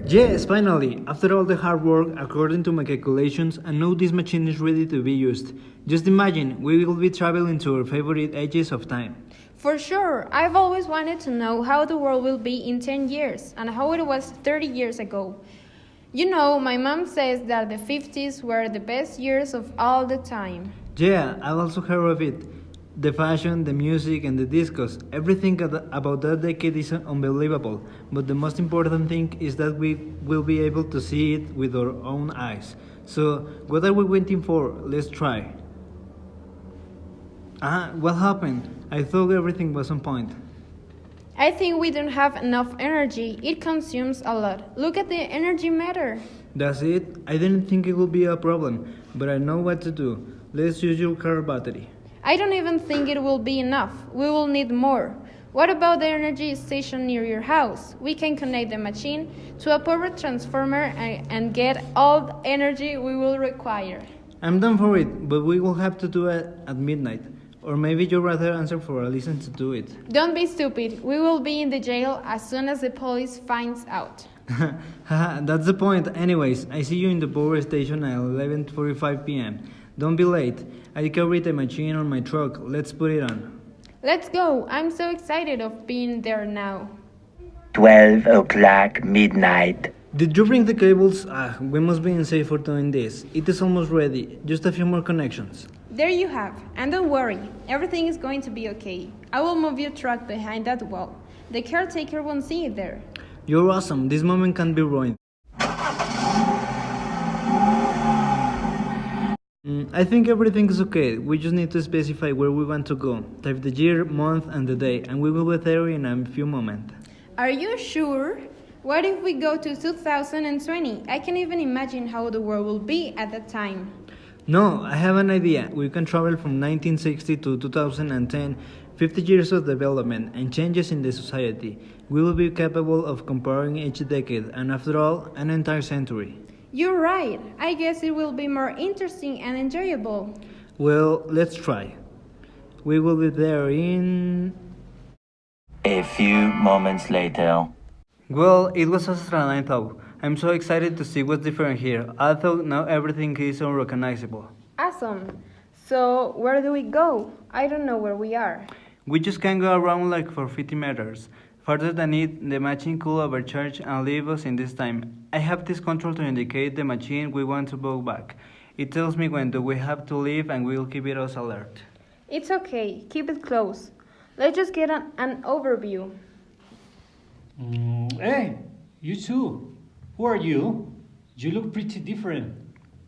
Yes, finally! After all the hard work, according to my calculations, and now this machine is ready to be used. Just imagine, we will be traveling to our favorite ages of time. For sure, I've always wanted to know how the world will be in 10 years and how it was 30 years ago. You know, my mom says that the 50s were the best years of all the time. Yeah, I've also heard of it. The fashion, the music, and the discos. Everything about that decade is unbelievable. But the most important thing is that we will be able to see it with our own eyes. So, what are we waiting for? Let's try. What happened? I thought everything was on point. I think we don't have enough energy. It consumes a lot. Look at the energy meter. That's it? I didn't think it would be a problem, but I know what to do. Let's use your car battery. I don't even think it will be enough. We will need more. What about the energy station near your house? We can connect the machine to a power transformer and get all the energy we will require. I'm done for it, but we will have to do it at midnight. Or maybe you'd rather answer for a listen to do it. Don't be stupid. We will be in the jail as soon as the police finds out. Haha, that's the point. Anyways, I see you in the power station at 11:45 p.m. Don't be late. I carried the machine on my truck. Let's put it on. Let's go. I'm so excited of being there now. 12 o'clock midnight. Did you bring the cables? We must be in safe for doing this. It is almost ready. Just a few more connections. There you have. And don't worry. Everything is going to be okay. I will move your truck behind that wall. The caretaker won't see it there. You're awesome. This moment can't be ruined. I think everything is okay. We just need to specify where we want to go. Type the year, month, and the day, and we will be there in a few moments. Are you sure? What if we go to 2020? I can't even imagine how the world will be at that time. No, I have an idea. We can travel from 1960 to 2010, 50 years of development and changes in the society. We will be capable of comparing each decade and, after all, an entire century. You're right. I guess it will be more interesting and enjoyable. Well, let's try. We will be there in... A few moments later. Well, it was as I thought. I'm so excited to see what's different here. I thought now everything is unrecognizable. Awesome. So, where do we go? I don't know where we are. We just can go around like for 50 meters. Further than it, the machine could overcharge and leave us in this time. I have this control to indicate the machine we want to go back. It tells me when do we have to leave and will keep it us alert. It's okay. Keep it close. Let's just get an overview. Hey, you too. Who are you? You look pretty different.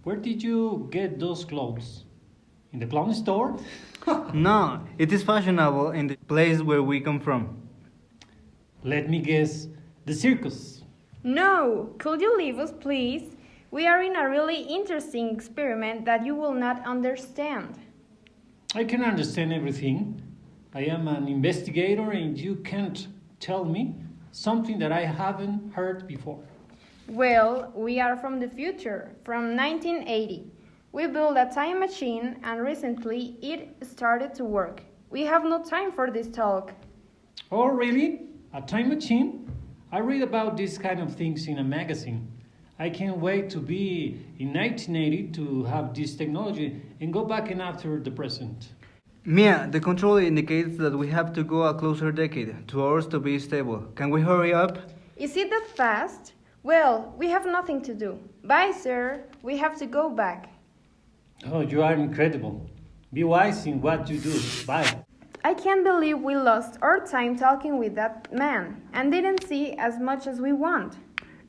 Where did you get those clothes? In the clown store? No, it is fashionable in the place where we come from. Let me guess, the circus. No! Could you leave us, please? We are in a really interesting experiment that you will not understand. I can understand everything. I am an investigator and you can't tell me something that I haven't heard before. Well, we are from the future, from 1980. We built a time machine and recently it started to work. We have no time for this talk. Oh, really? A time machine? I read about these kind of things in a magazine. I can't wait to be in 1980 to have this technology and go back and after the present. Mia, the control indicates that we have to go a closer decade, 2 hours to be stable. Can we hurry up? Is it that fast? Well, we have nothing to do. Bye, sir. We have to go back. Oh, you are incredible. Be wise in what you do. Bye. I can't believe we lost our time talking with that man and didn't see as much as we want.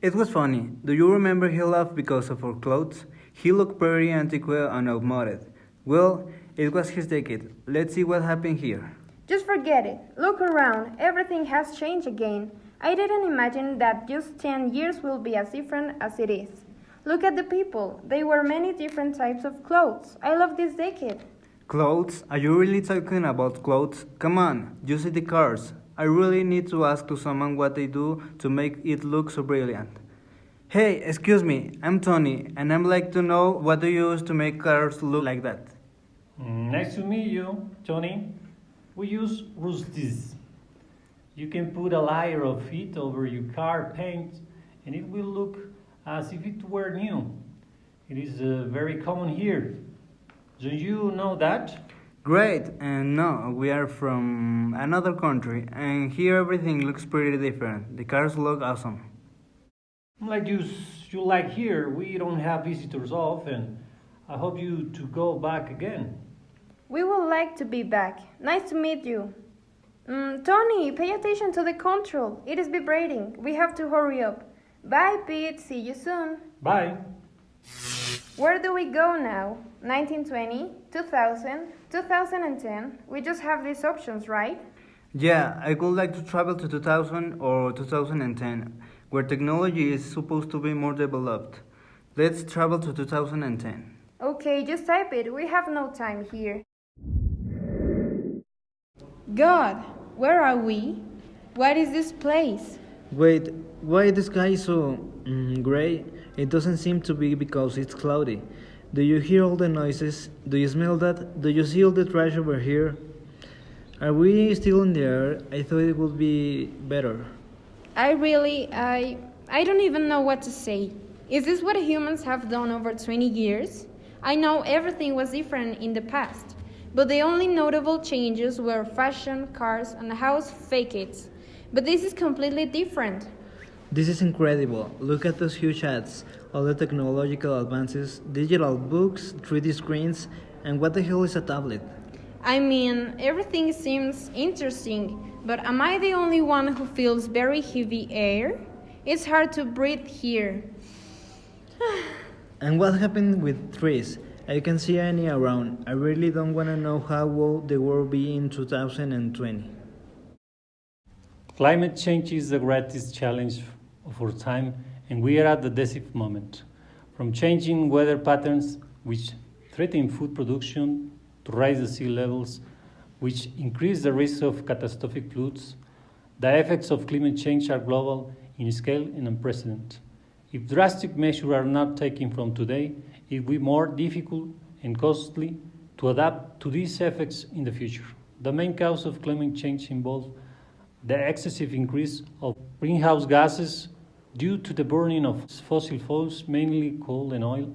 It was funny. Do you remember he laughed because of our clothes? He looked very antiquated and outmoded. Well, it was his decade. Let's see what happened here. Just forget it. Look around. Everything has changed again. I didn't imagine that just 10 years will be as different as it is. Look at the people. They wear many different types of clothes. I love this decade. Clothes? Are you really talking about clothes? Come on, you see the cars. I really need to ask to someone what they do to make it look so brilliant. Hey, excuse me, I'm Tony, and I'd like to know what do you use to make cars look like that? Nice to meet you, Tony. We use rusties. You can put a layer of it over your car paint and it will look as if it were new. It is very common here. Do you know that? Great, and no, we are from another country, and here everything looks pretty different. The cars look awesome. Like you like here, we don't have visitors often. I hope you to go back again. We would like to be back. Nice to meet you. Tony, pay attention to the control. It is vibrating. We have to hurry up. Bye, Pete. See you soon. Bye. Where do we go now? 1920, 2000, 2010? We just have these options, right? Yeah, I would like to travel to 2000 or 2010, where technology is supposed to be more developed. Let's travel to 2010. Okay, just type it. We have no time here. God, where are we? What is this place? Wait, why the sky is so gray? It doesn't seem to be because it's cloudy. Do you hear all the noises? Do you smell that? Do you see all the trash over here? Are we still in the air? I thought it would be better. I don't even know what to say. Is this what humans have done over 20 years? I know everything was different in the past, but the only notable changes were fashion, cars, and house facades. But this is completely different. This is incredible. Look at those huge ads, all the technological advances, digital books, 3D screens, and what the hell is a tablet? I mean, everything seems interesting, but am I the only one who feels very heavy air? It's hard to breathe here. And what happened with trees? I can't see any around. I really don't want to know how will the world be in 2020. Climate change is the greatest challenge of our time, and we are at the decisive moment. From changing weather patterns, which threaten food production, to rise the sea levels, which increase the risk of catastrophic floods, the effects of climate change are global in scale and unprecedented. If drastic measures are not taken from today, it will be more difficult and costly to adapt to these effects in the future. The main cause of climate change involves the excessive increase of greenhouse gases due to the burning of fossil fuels, mainly coal and oil,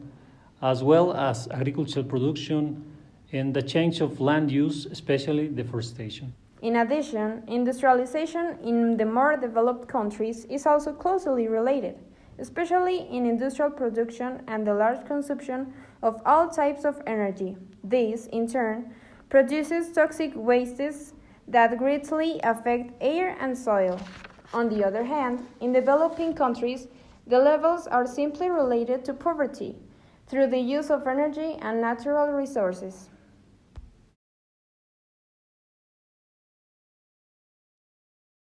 as well as agricultural production and the change of land use, especially deforestation. In addition, industrialization in the more developed countries is also closely related, especially in industrial production and the large consumption of all types of energy. This, in turn, produces toxic wastes that greatly affect air and soil. On the other hand, in developing countries, the levels are simply related to poverty through the use of energy and natural resources.